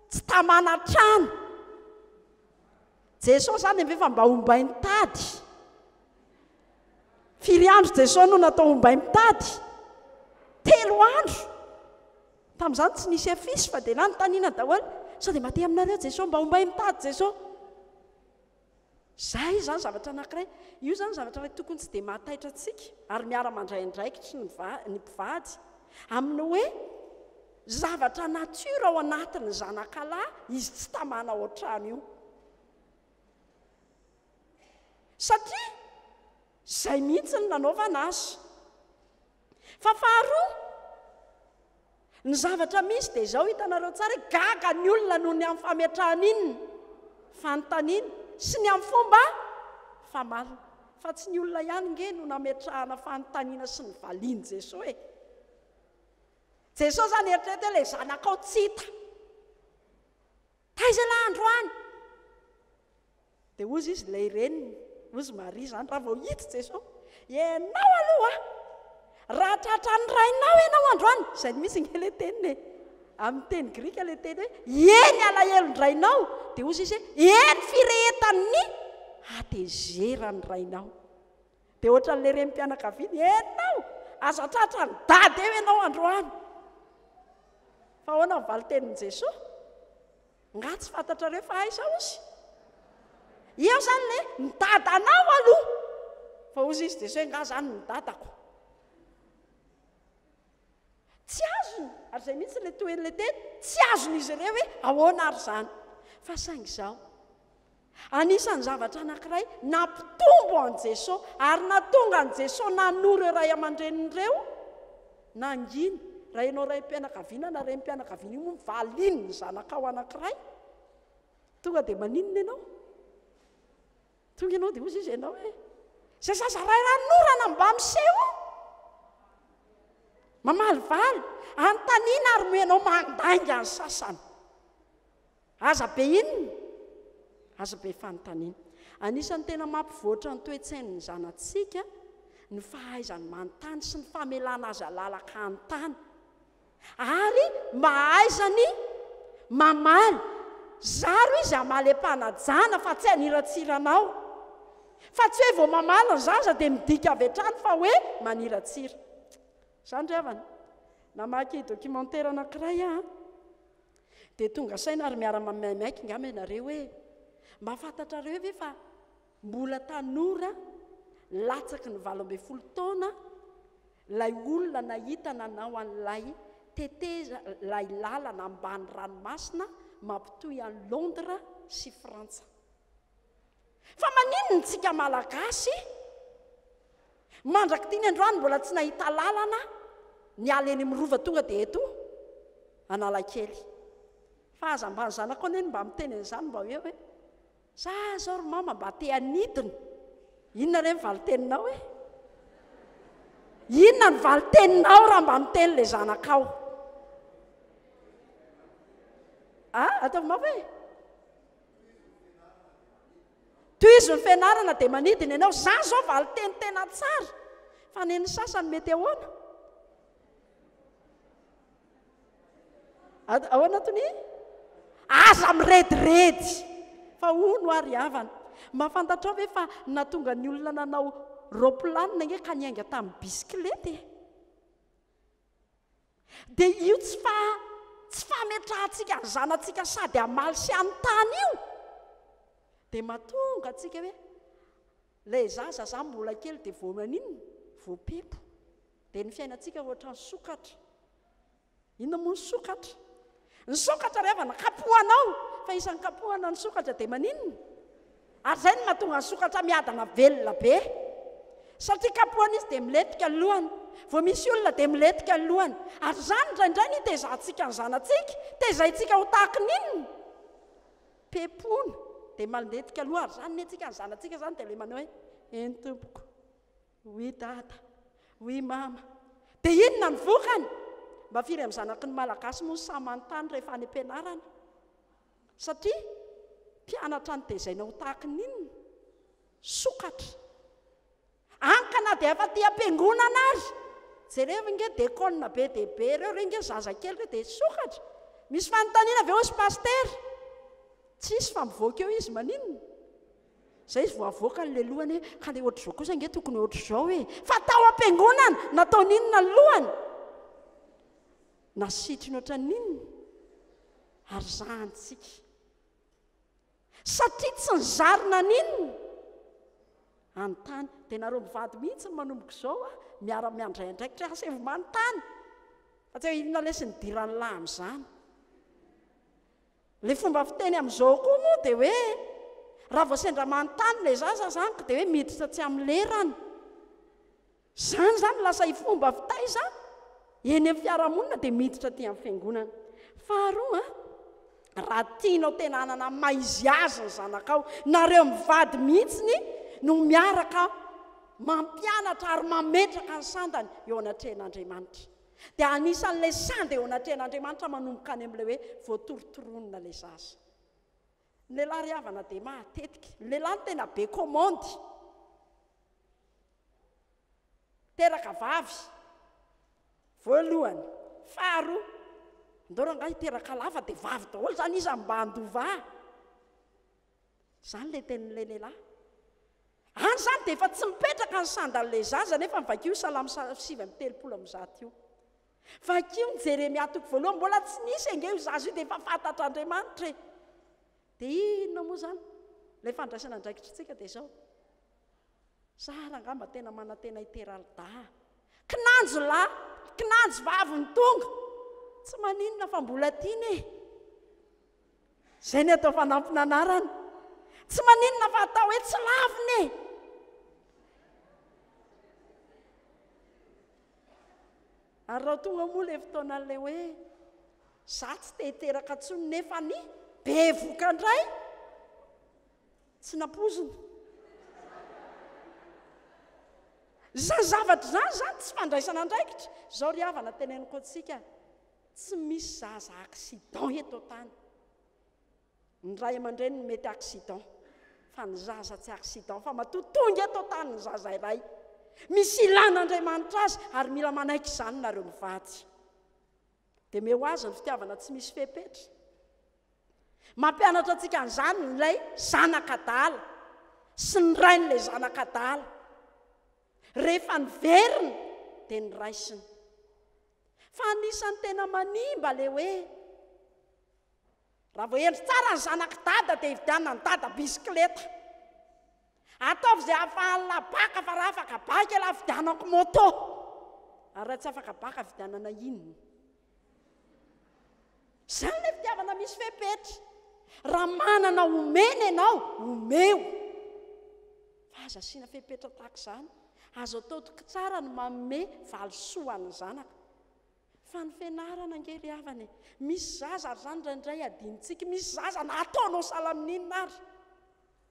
tsy tamana trano Jesosy zany efa mba ombay mitady firy andro Jesosy no natao ombay mitady 3 andro tamin'izany tsy nisy afisy fa dia na nytaniana daholo sao dia mate aminareo Jesosy mba ombay mitady Jesosy zay zany zavatra anankiray io zany zavatra ray tokony tsy dia mahataitra antsika ary miara-mandray andraikitra ny mpivady amin'ny hoe zavatra natiora ao anatin'ny zanakalahy izy tsy tamana ao an-trano io satria zay mihitsy ny nanaovana azy fa faharoa ny zavatra misy dia izao hitanareo tsara gaga ny olona noho ny amin'ny fametrahana inony fanontaniana sy ny amin'ny fomba famalina fa tsy ny olona ihany nge no nametrahana fanontaniana sy ny valiany Jesosy Jesosy zany eritreritra ilay zanakao tsy hita taiza ilay andro any dia ozy izy ilay reniny ozy Maria zany raha vao hita Jesosy ianao aloha raha tratra ny rainao ianao andro any izay misy ngele teniny amin'ny teny grika le teny hoe eny alahelo ny rainao dia ozy izy hoe eny firehetan'ny atezera ny rainao dia ohatra n'le rem-pianakaviany enao azatratra ny dady eo ianao androany fa ahoana mivaly tenin' Jesosy nga tsy fantatrareo fa aiza ozy eo zany le nidadanao aloha fa ozy izy Jesosy hoe nga zany nidadako tsy azony ary zay mihitsy le toen'le teny tsy azon'izy ireo hoe ahoana ary zany fa saingy izao anisan'ny zavatra anankiray nampitombo an' Jesosy ary natonga an' Jesosy nanoro ray aman-drenin'ireo nanginy raha ianao ray mpianakaviana na ray mpianakaviana io moa mivaliny ny zanakao anankiray tonga dia maninona ianao tonga ianao dia ozy izy ianao hoe zay zazaray ranorana mba miseho mamalivaly antaniana ary moenao mandainga ny sasany aza be inony aza be fanontaniana anisan'ny tena mampivoatra ny toe-tsain'ny zanatsika ny fahaizany manontany sy ny famelana azy alalaka an-tany ary mahaizany mamaly zaro izy amaly-panajana fa tsy haniratsiranao fa tsy hoe vao mamaly ny zaza dia midika avy hatrany fa hoe maniratsira zany ry havana namaky documentaire anankiray dia tonga saina ary miara-mamaimaika ngamba ianareo hoe mba fantatrareo ve fa mbola tanora latsaky ny 12 taona lay olona nahita nanao an'ilay teteza lay lalana ambany ranomasina mampitoy any Londres sy Frantsa fa maninona tsika malagasy mandraky tiany androany mbola tsy nahita lalana ny ala eny mirova tonga dia eto Analakely fa aza mbany zanako eny mba miteny an'izany mba hoe za zao ry mama mba te anidina inona re mivaly teninao hoe inona ny valy teninao raha mba miteny le zanakao ataovy mafy hoe toizy ny fianarana dia manidina ianao za zao valy teny tena tsara fa neny sasany mety ahoana ahoana tony aza mirediredy fa ono ary havana mahafantatrao ve fa natonga ny olona nanao roplanina nge ka niainga tamin'ny bisikilety dia io tsy fametrahantsika ny zanatsika sady amaly sy an-tany io dia matonga atsika hoe lay zaza za mbola kely dia vao maninona voapepo dia ny fiainantsika ohatra ny sokatra inona moa ny sokatra ny sokatra ry havana kapohanao fa isan'ny kapohana ny sokatra dia maninona ary zay no mahatonga ny sokatra miadana velona be satria kapohana izy dia miletika ny lohany vao misy olona dia miletika ny lohany ary zany indraindray ny tezahantsika ny zanatsika tezaintsika ho tahaka ninona pepona dia mandetika aloha ary zany ny atsika ny zanatsika zany dia le manao hoe eny tompoko hoy dada hoy mama dia inona ny vokany mba firy amin'ny zanaky ny malagasy moa samantany rehefa any am-pianarana satria mpianatra ny tezaina ho tahaka ninona sokatra ankana dia efa ty am-piangonana ary jereo nge dekona be dehibe reo renge zaza kely reo dia sokatra misy fanontaniana avy eo sy paster tsisy fa mivoaka eo izy maninona zay izy voavoaka n'le lohany hoe ka le ohatra zao kosa nge tokony ohatra zao hoe fa tao am-piangonana natao ninona ny lohany nasitriny ohatra ninona ary zahantsika satria tsy nyzarina ninona anontany dia nareo mivady mihitsy ny manomboka izao miara-miandray andraikitra asevo manontany fa tsy hoe inona lesy nidirany lahy amin'izany le fomba fiteny amin'izao koa moa dia hoe raha vao sendra manontany le zaza zany ka dia hoe miditra tsy amin'ny lerana zany zany lasa ifomba fitaiza eny amin'ny fiarahamonina dia miditra ty amin'ny fiangonana faharoa raha tianao tena hanana maizy azy ny zanakao nareo mivady mihitsiny no miaraka mampianatra ary mametraka ny sandany eo anatrehan'Andriamanitra dia anisan'lay sandy eo anatrehan'Andriamanitra manomboka any amin'ilay hoe voatorotoronina lay zaza ny lehilahy ry havana dia matetika ny lehilahy ny tena be komandy teraka vavy voalohany faharoa ndoranga hiteraka lava dia vavy daholo zany izy mba handova zany le tenin'ilay lehilahy any zany dia efa tsy mipetraka ny sandan'ilay zaza nefa mivakio salamy 7:30 io vakio ny Jeremia toko voalohany mbola tsy nisy ange io zaza io dia efa fantatra Andriamanitra dia inona moa zany ilay fandraisana andraikitritsika dia izao Sara angamba tena manantena iteralda kinanjo lahy kinanjo vavy ny tonga tsy maninona fa mbola tiany zay ny atao fanampinanarany tsy maninona fa atao hoe tsy laviny ary raha tonga moa le fotoanan'ilay hoe za tsy te hiteraka ntsony nefa ny be vokandray tsy nampozina zany zavatra zany tsy fandraisana andraikitra zao ry havana teneniko antsika tsy misy zaza accident eto tany ny ray aman-dreny ny mety accident fa ny zaza tsy accident fa matotonga eto tany ny zaza iray misy ilan'Andriamanitra azy ary mila manaiky izany nareo mivady dia meo azy ny fitiavana tsy misy fepetra mampianatra antsika an'izany nylay zanak'adala sy ny rain'ilay zanak'adala rehefa niveriny dia ny raisiny fa anisany tena manimba le hoe raha vao endry tsara ny zanak'dada dia hividianana ny dada bisikleta ataovy izay ahafahan'la baka fa raha afaka baka la vidianako moto ary raha tsy afaka baka vidianana inona zany le fitiavana misy fepetra raha manana omena ianao omeo fa aza asiana fepetra tahaka izany azo ataotoko tsara ny manome valosoan'ny zanaka fa ny fianarana angely havany misy zaza ary zany raindray adinitsika misy zaza na ataonao salamin'inona ary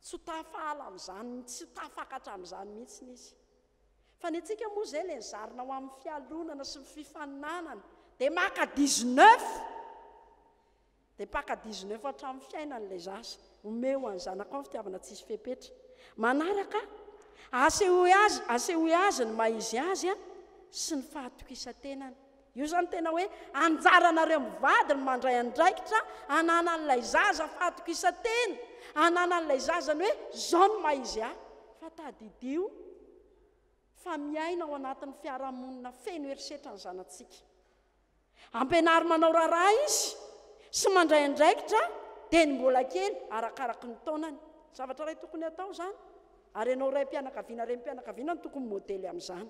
tsy tafahala amin'izany tsy tafakatra amin'izany mihitsy izy fa ny antsika moa zay le nizarina ho amin'ny fialonana sy ny fifaninanana dia maka 19 dia paka 19 hatramin'ny fiainan'ilay zaza omeo any zanaka ao fitiavana tsisy fepetra manaraka asehoe azy ny maizy azy sy ny fahatokisa-tenany io zany tena hoe anjaranareo mivady ny mandray andraikitra ananan'ilay zaza fahatokisa-tena ananan'ilay zazany hoe zao ny maizy fa tadidio fa miaina ao anatin'ny fiarahamonina feno herisetra ny zanatsika ampianary manao raharaha izy sy mandray andraikitra dia ny mbola kely arakaraky ny taonany zavatra ray tokony atao zany ary ianao ray mpianakaviana ray mpianakaviana ny tokony modely amin'izany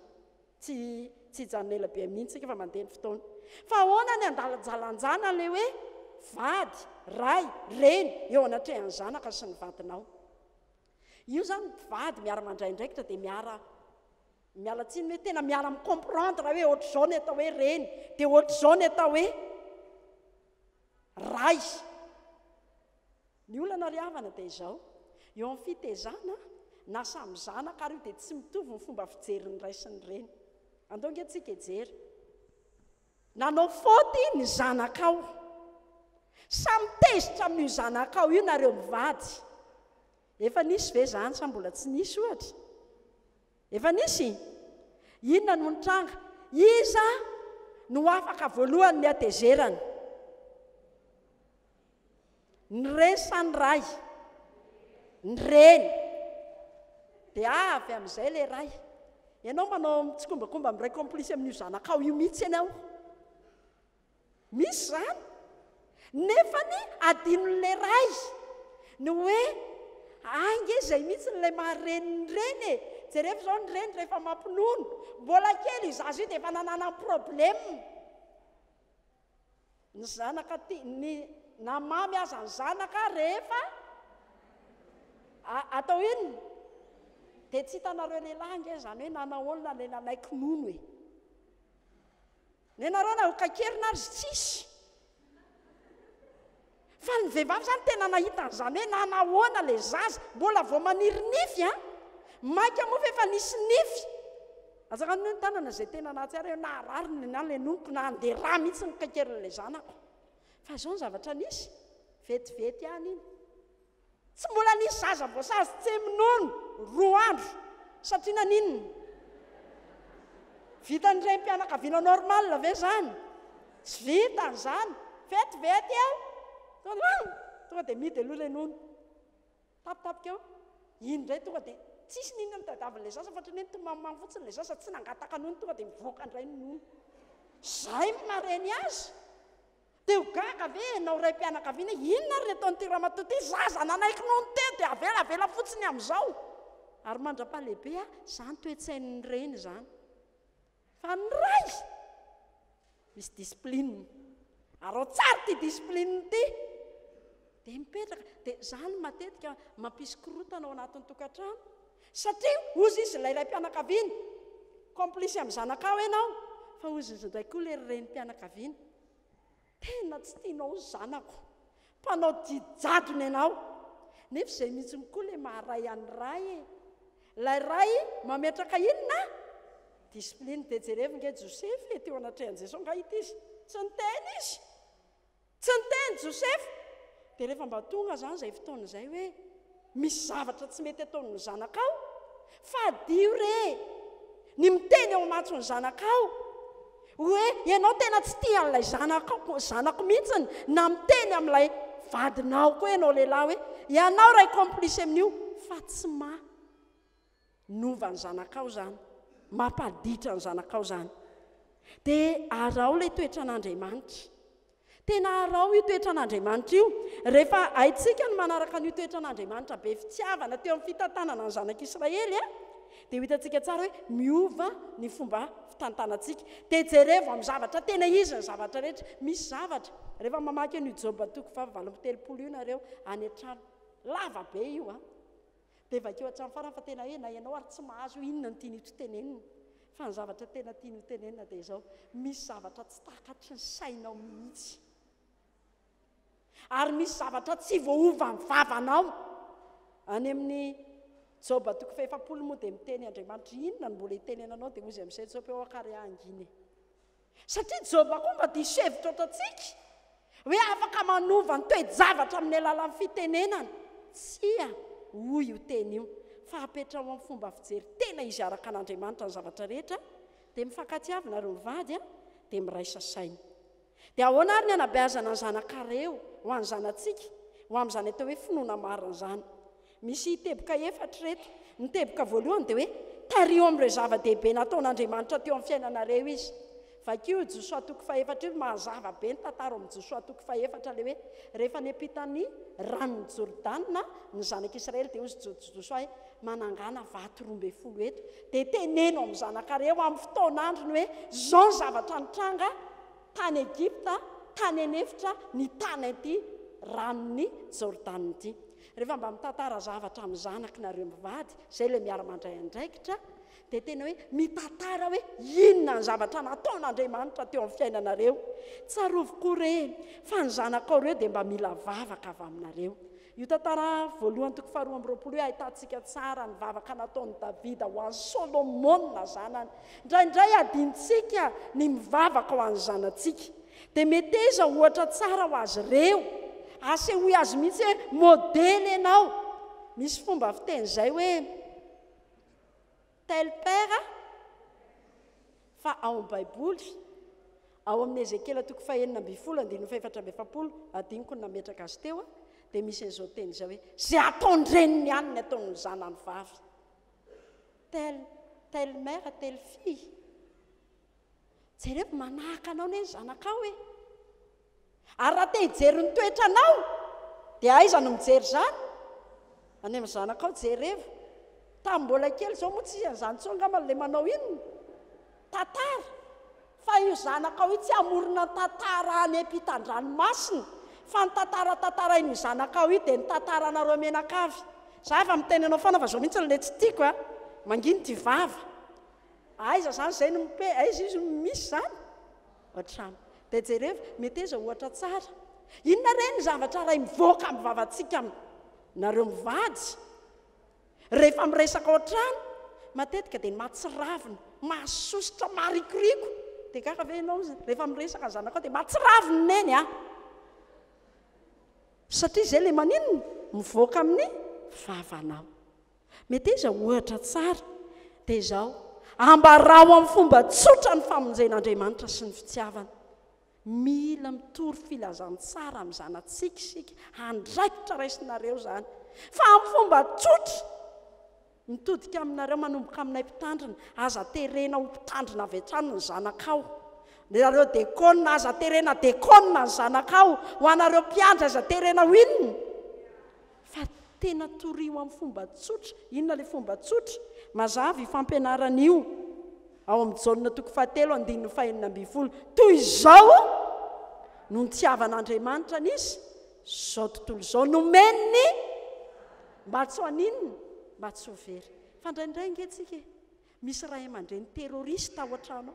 tsy janonela be amin'intsika fa mandeha ny fotoana fa ahoana ny andalajalanjana le hoe vady ray reny eo anatrehan'ny zanaka sy ny vadinao io zany vady miara mandray indraikitra dia miala tsiny hoe tena miala micomprendre hoe ohatra zao ny atao hoe reny dia ohatra zao ny atao hoe ray ny olana ry havana dia izao eo amin'ny fitezana na samy zanaka ary io dia tsy mitovy ny fomba fijeriny ray sy ny reny andonge tsika ejery nanao faoty ny zanakao samy tezitra amin'io zanakao io nareo mivady efa nisy ve zany sa mbola tsy nisy ohatra efa nisy inona no nitranga iza no afaka voalohany ny atezerana ny reny sa ny ray ny reny dia avy amin'izay le ray ianao manao tsikombakomba amin'ray complice amin'io zanakao io mihitsy ianao misy zany nefa ny adinon'le ray ny hoe ange izay mihitsy n'lay mahareniny reny jerefa zao ny reny rehefa mampinono mbola kely izazy io dia efa nanana ny problème ny zanaka ny namamy aza ny zanaka rehefa atao inona dia tsy hitanareo lehilahy nge zany hoe nanaolona le nanaiky nono e ny nareo na hokakerina azy tsisy fa ny vehivavy zany tena nahitan'izany hoe nanahoana le zaza mbola vao maniry nify maika moa fa efa nisy nify azaka ny hoe ny tanana zay tena nahatsiara hoe naharariny na le nonoko na andeha raha mihitsy ny kakerin'lay zanako fa zao ny zavatra nisy vetivety any iny tsy mbola nisy zaza voasazy tsy minono roa andro satria naninona vitan'ireny mpianakaviana normal ve zany tsy vitan'izany vetivety tonga dia midy aloha lenono tapitapika eo iny indray tonga dia tsisy ninona mitadavin'ilay sasa fa trany tomamamy fotsiny lay sasa tsy nangataka nono tonga dia mivoaka indray nono zay mareny azy dia ho gaga ve nao ray mpianakaviana inona ary ataon'ity ramatoa ty zaza nanaiky nono teo dia avelavela fotsiny amin'izao ary mandra-pahalehibe zany toetsain'ny reny zany fa ny ray misy disipline ary ao tsara ty disipline ty dia mipetraka dia zany matetika mampisy korotana ao anatin'ny tokantrano satria ozy izy ilay mpianakaviana complice amin'ny zanakao ianao fa ozy izy indray koa le reny mpianakaviana tena tsy tianao zanako mpanao jijadony ianao nefa izay mihitsy koa le maharay an'ny ray ilay ray mametraka inona disipline dia jerevy nge Joseph teo anatrehan'i Jesosy nga hita izy tsy niteny izy tsy niteny Joseph dia rehefa mba tonga zany izay fotoana izay hoe misy zavatra tsy mety ataon'ny zanakao fa dio re ny miteny ao matsony zanakao hoe ianao tena tsy tia an'ilay zanako mihitsiny na miteny amin'ilay vadinao koa ianao lehilahy hoe ianao ray complice amin'io fa tsy nova ny zanakao zany mampaditra ny zanakao zany dia arao ilay toetran'Andriamanitra tena arao io toetran'Andriamanitra io rehefa haitsika ny manaraka n'io toetran'Andriamanitra be fitiavana teo amin'ny fitantanana ny zanak'Israely dia ho hitantsika tsara hoe miova ny fomba fitantanantsika dia jereva amin'ny zavatra tena izy ny zavatra rehetra misy zavatra rehefa mamaky an'io Joba 7:30 io nareo any an-trano lava be io dia vakeo hatramin'ny farany fa tena hoe na ianao ary tsy mahazo inona ny tiany ito tenenina fa ny zavatra tena tiany ho tenenina dia izao misy zavatra tsy takatry ny sainao mihitsy ary misy zavatra tsy voaova ny vavanao any amin'ny Joba 7:30 moa dia miteny Andriamanitra inona ny mbola hitenenanao dia ozy amin'izay sao pe akary anginy satria Joba koa mba diso hevitra otratsika hoe afaka manova ny toe-javatra amin'ny alalan'ny fitenenana tsia hoy io teny io fa apetrao amin'ny fomba fijery tena izy araka an'Andriamanitra ny zavatra rehetra dia mifankatiavina reo mivady dia miraisa saina dia ahoana ary ny anabeazana ny zanakareo ho an'ny zanatsika ho amin'izany atao hoe finoana marina zany misy teboka efatra reto ny teboka voalohany dia hoe tario amin'ireo zava-dehibe nataon'Andriamanitra teo amin'ny fiainanareo izy vakio Joshua 4:4 io mazava be ny tantara amin'ny Joshua 4:4 le hoe rehefa niampitany ranon'ny Jordana ny zanak'Israely dia ozy Joshua hoe manangana vato 12 eto dia teneno amin'ny zanakareo amin'ny fotoan'androny hoe zao ny zavatra nitranga tany Egypta tany enefitra ny tany aty ranon'ny Jordana ity rehefa mba mitantara zavatra amin'ny zanakinareo mivady izay ilay miara-mandray andraikitra dia tena hoe mitantara hoe inona ny zavatra nataon'Andriamanitra teo amin'ny fiainanareo tsarovokoa re fa ny zanakao reo dia mba mila vavaka avy aminareo io tantara voalohany 2:20 hoe ahitantsika tsara ny vavaka nataon'i Davida ho an'ny Solomona zanany indraindray adintsika ny mivavaka ho an'ny zanatsika dia mety iza ohatra tsara ho azy ireo asehoy azy mihitsy hoe modely ianao misy fomba fiteny izay hoe tel père fa ao amin'ny baiboly ao amin'ny Ezekela 4:9-4 adiniko ny nametraka azy teo dia misy an'izao teny izay hoe zay ataony reniny ihany ny ataon'ny zanany vavy tel mère tel fille jereo manahaka anao ny zanakao hoe ary raha te hijery ny toetranao dia aiza no mijery zany any amin'ny zanakao jerevo tamin'ny mbola kely zao moa tsy izany tsongama le manao inona tantara fa io zanakao io tsy amorona tantara any ampitan-dranomasina fa ny tantara iny zanakao io dia ny tantaranareo menakavy za efa miteny anao foana fa zao mihitsy le tsy tiako manginy ty vava aiza zany zay aiza izy misy zany ohatrano dia jereva mety iza ohatra tsara inona reny zavatra ray mivoaka amin'ny vavantsika nareo mivady rehefa miresaka ohatrano matetika dia matsiravina mahasositra marikoriko dia kaka ve ianao rehefa miresaka ny zanakao dia matsiravina neny satria izay le maninona mivoaka amin'ny vavanao mety iza ohatra tsara dia izao ambarao amin'ny fomba tsotra ny famonjen'Andriamanitra sy ny fitiavana mila mitory filazany tsara amin'ny zanatsika sika andraikitra raisinareo zany fa amin'ny fomba tsotra mitodika aminareo manomboka aminay mpitandrina aza terena ho mpitandrina avy hatrany ny zanakao nareo dekona aza terena dekona ny zanakao ho anareo mpiandra aza terena ho inona fa tena torio amin'ny fomba tsotra inona le fomba tsotra mazava ifampianaran'io ao amin'ny jaonina toko 7:5 toy izao no nitiavan'Andriamanitra nisy zao tontolo izao nomeniny mba tsy ho aninona mba tsy ho very fa indraindray ngetsika misy ray aman-dreny terrorista ao an-trano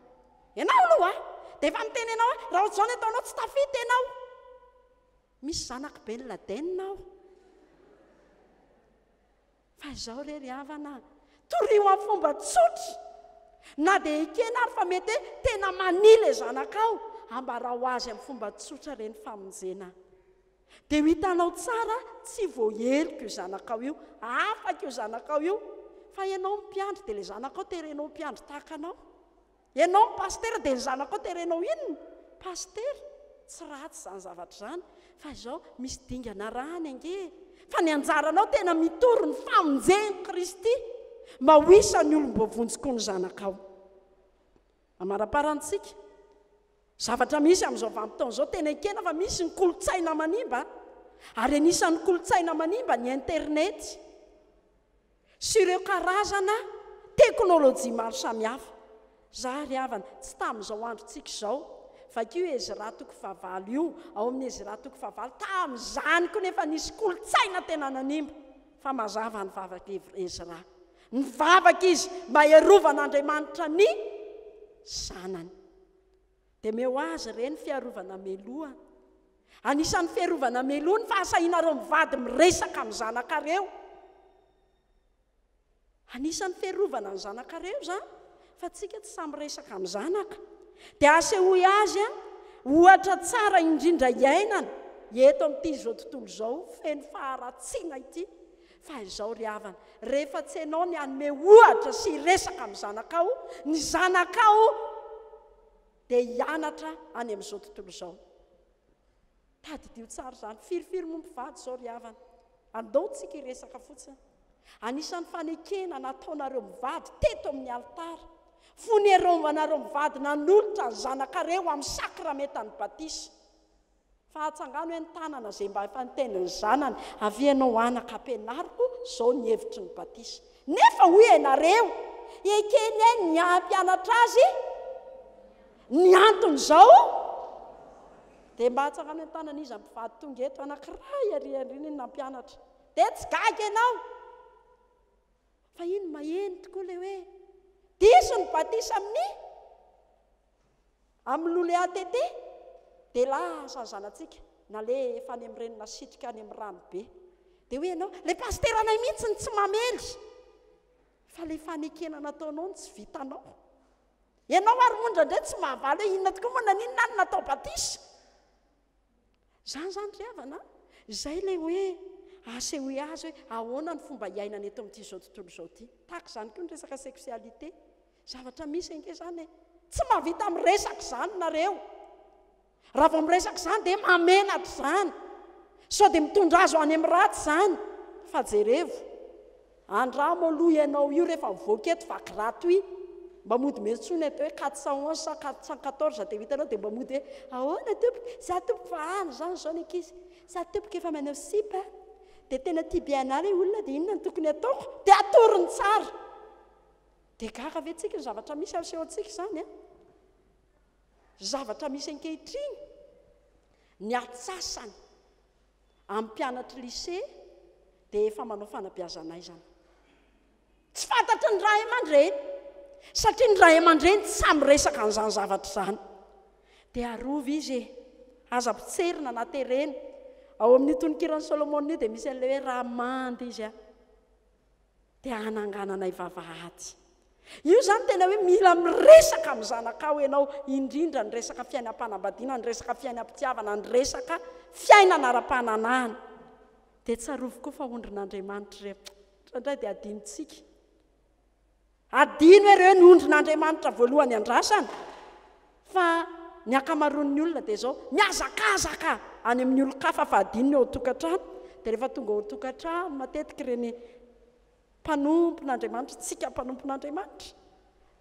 ianao aloha dia efa miteny ianao raha ohatr'izao ny ataonao tsy tafita ianao misy zanaky Ben Laden ao fa izao rery havana torio amin'ny fomba tsotra na dia ikena ary fa mety tena manila zanakao ambara ho azy amin'ny fomba tsotra reny famonjena dia ho hitanao tsara tsy voaheliko io zanakao io afaka io zanakao io fa ianao mpiandry dia ilay zanakao terenao mpiandry tahaka anao ianao pastera dia ny zanakao terenao inona pastera tsy ratsy izany zavatra izany fa izao misy dingana rany ange fa ny anjaranao tena mitory ny famonjeny Kristy mba ho isan'ny olom-boavonjoko ny zanakao amara-parantsika zavatra misy amin'izao vanim-potoana izao tena ikena fa misy ny kolotsaina manimba ary anisan'ny kolotsaina manimba ny internet sy ireo karazana teknôlôjia maro samihafa za ry havana tsy tamin'izao androntsika izao fakio Ezra toko 9 io ao amin'ny Ezra toko 9 tamin'izany koa nefa nisy kolotsaina tena nanimba fa mazava ny vavaka Ezra nivavaka izy mba hiarovanaN'Andriamanitra ny zanany dia meo azy ireny fiarovana meloa anisan'ny fiarovana meloa ny fahasahinareo mivady miresaka amin'ny zanakareo anisan'ny fiarovana ny zanakareo zany fa tsika tsy samy resaka amin'ny zanaka dia asehoy azy ohatra tsara indrindra iainana eto amin'ity izao tontolo izao feno faharatsiana ity fa izao ry havana rehefa tsy ianao ny anome ohatra sy resaka amin'ny zanakao ny zanakao dia hianatra any amin'izao tontolo izao tadidio tsara izany firifiry mompivady izao ry havana andao tsika hiresaka fotsiny anisan'ny fanekena nataonareo mivady teto amin'ny altara fonerovanareo mivady nanolotra ny zanakareo amin'ny sakramentany batisa fa hatsangano hoe ny tanana izay mba efa nitendry ny zanany avianao anaka ampianariko izao ny hevitry ny batisa nefa hoy ianareo ekeny ny ampianatra azy ny antony izao dia mba hatsangano hoe ny tanana izy ampivady tonga eto anankiray ariariny ny nampianatra dia tsy gaga ianao fa iny maheny tokoa le hoe diso ny batisa amin'ny lole atete dia lasa ny zanatsika na le efa any amin'ny renina sitrika any amin'ny rano be dia hoe ianao le pasteranay mihitsy ny tsy mamely fa le fanekena nataonao ny tsy vitanao ianao ary mondra indray tsy mahavaly hoe inona tokoa moa naninona any natao batisa zany zany ry havana izay le hoe asehoy azy hoe ahoana ny fomba iainana eto amin'ity izao tontolo izao ity tahaka izany koa ny resaka seksualité zavatra misy ange zany tsy mahavita miresaka izany nareo raha vao miresaka izany dia mamenatra izany sao dia mitondra azo any amin'ny ratsy izany fa jerevo andramo aloha ianao io rehefa mivoaka eto va gratuit mba mody metsony eto hoe 411 414 dia hitanao dia mba mody hoe ahoana tompoka za tompoka fa any zany zao ny ankizy za tompoka efa manao sipa dia tena tia bianary olona dia inona ny tokony ataoko dia atoriny tsara dia gaga ve tsika ny zavatra misy asehoantsika izany zavatra misy ankehitriny ny atsasany amin'ny mpianatra lycée dia efa manao fanabeazanay zany tsy fantatry ny ray aman-dreny satria ny ray aman-dreny tsy samy resaka an'izany zavatra izany dia arova izy aza pitserina na terena ao amin'ny tononkirany Solomona io dia misy an'ilay hoe raha mandy izy dia hanangananay vavahady io zany tena hoe mila miresaka amin'ny zanakao ianao indrindra ny resaka fiainam-panambadiana ny resaka fiainam-pitiavana ny resaka fiainana ara-pananahana dia tsarovo koa fa ondrin'Andriamanitra indray dia adinontsika adino hoe ireo ny ondrin'Andriamanitra voalohany andrasana fa ny akamaroan'ny olona dia zao miazakazaka any amin'ny olo-kafa fahadininy eo tokantrano dia rehefa tonga ao tokantrano matetika ireny mpanompon'Andriamanitra tsika mpanompon'Andriamanitra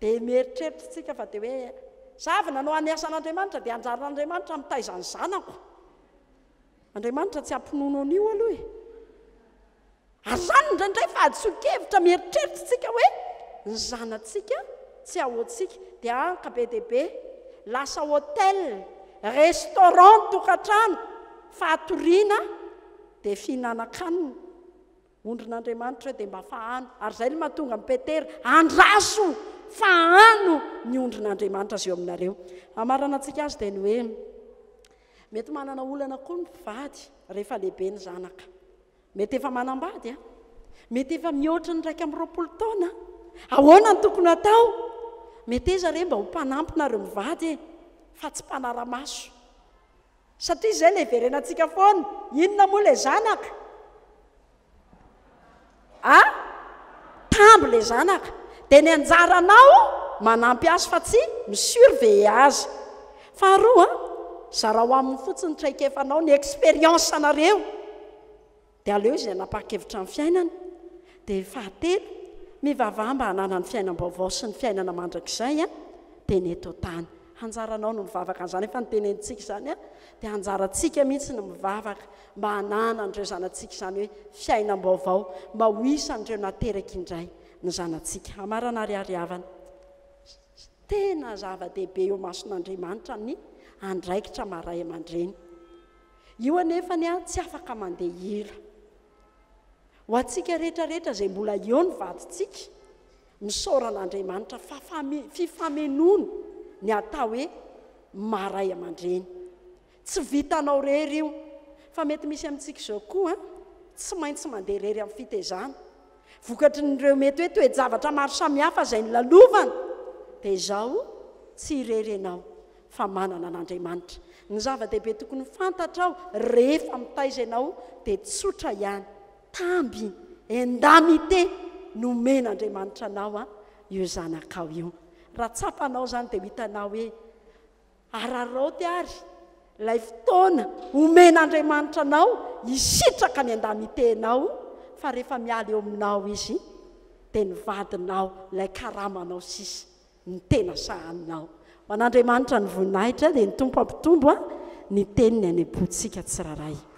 dia mieritreritra tsika fa dia hoe zavy nanao any asan'Andriamanitra dia anjaran'Andriamanitra mitaizany zanako Andriamanitra tsy hampinono an'io aloha e ary zany indraindray fa adisokevitra mieritreritra tsika hoe ny zanatsika tsy ahoantsika dia anka be deaibe lasa hôtel restaurant tokantrano fatoriana dia fihinan-kanina ondrin'Andriamanitra hoe dia mba fahano ary izay no mahatonga mipetera andraso fahano ny ondrin'Andriamanitra zay eo aminareo amarana antsika azy dia ny hoe mety manana olana koa ny mpivady rehefa lehibe ny zanaka mety efa manambady mety efa mihoatra ny 1 taona ahoana ny tokony atao mety iza re mba ho mpanampinareo mivady fa tsy mpanara-maso satria izay le verenantsika foana inona moa le zanaka tamby le zanaka dia ny anjaranao manampy azy fa tsy misurveille azy faharoa zara ho amin'ny fotsiny traikefanao ny expérience anareo dia aleo izy nanapa-kevitra ny fiainana dia fahatelo mivavaha mba hanana ny fiainam-baovao sy ny fiainana mandrakizay dia ny eto tany anjaranao no mivavaka an'izany efa nytenentsika izany dia anjarantsika mihitsy no mivavaka mba hanana an'ireo zanantsika izany hoe fiainam-baovao mba ho isan'ireo nateraka indray ny zanantsika amarana ariariavana tena zava-dehibe eo mason'Andriamanitra ny andraikitra maray aman-dreny io anefa ny tsy afaka mandeha hira ho antsika rehetrarehetra izay mbola eo ny vadintsika misaoran'Andriamanitra fifamenono ny atao hoe maray aman-dreny tsy vitanao rery io fa mety misy amintsika izao koa tsy maintsy mandeha rery amin'ny fitezana vokatry nyreo mety hoe toe-javatra maro samihafa izay ny lalovana dia izao tsy irery ianao fa manana an'Andriamanitra ny zava-dehibe tokony fantatrao rehefa mitaiza ianao dia tsotra ihany tamby endamité nomen'Andriamanitra anao io zanakao io raha tsapanao zany dia hitanao hoe araraoty ary ilay fotoana omen'Andriamanitra anao hisitraka ny endamité-nao fa rehefa miala eo aminao izy dia ny vadinao ilay karamanao sisy ny tena sahaninao ho an'Andriamanitra ny voninahitra dia ny tompo ampitombo ny teniny any am-potsika tsiraray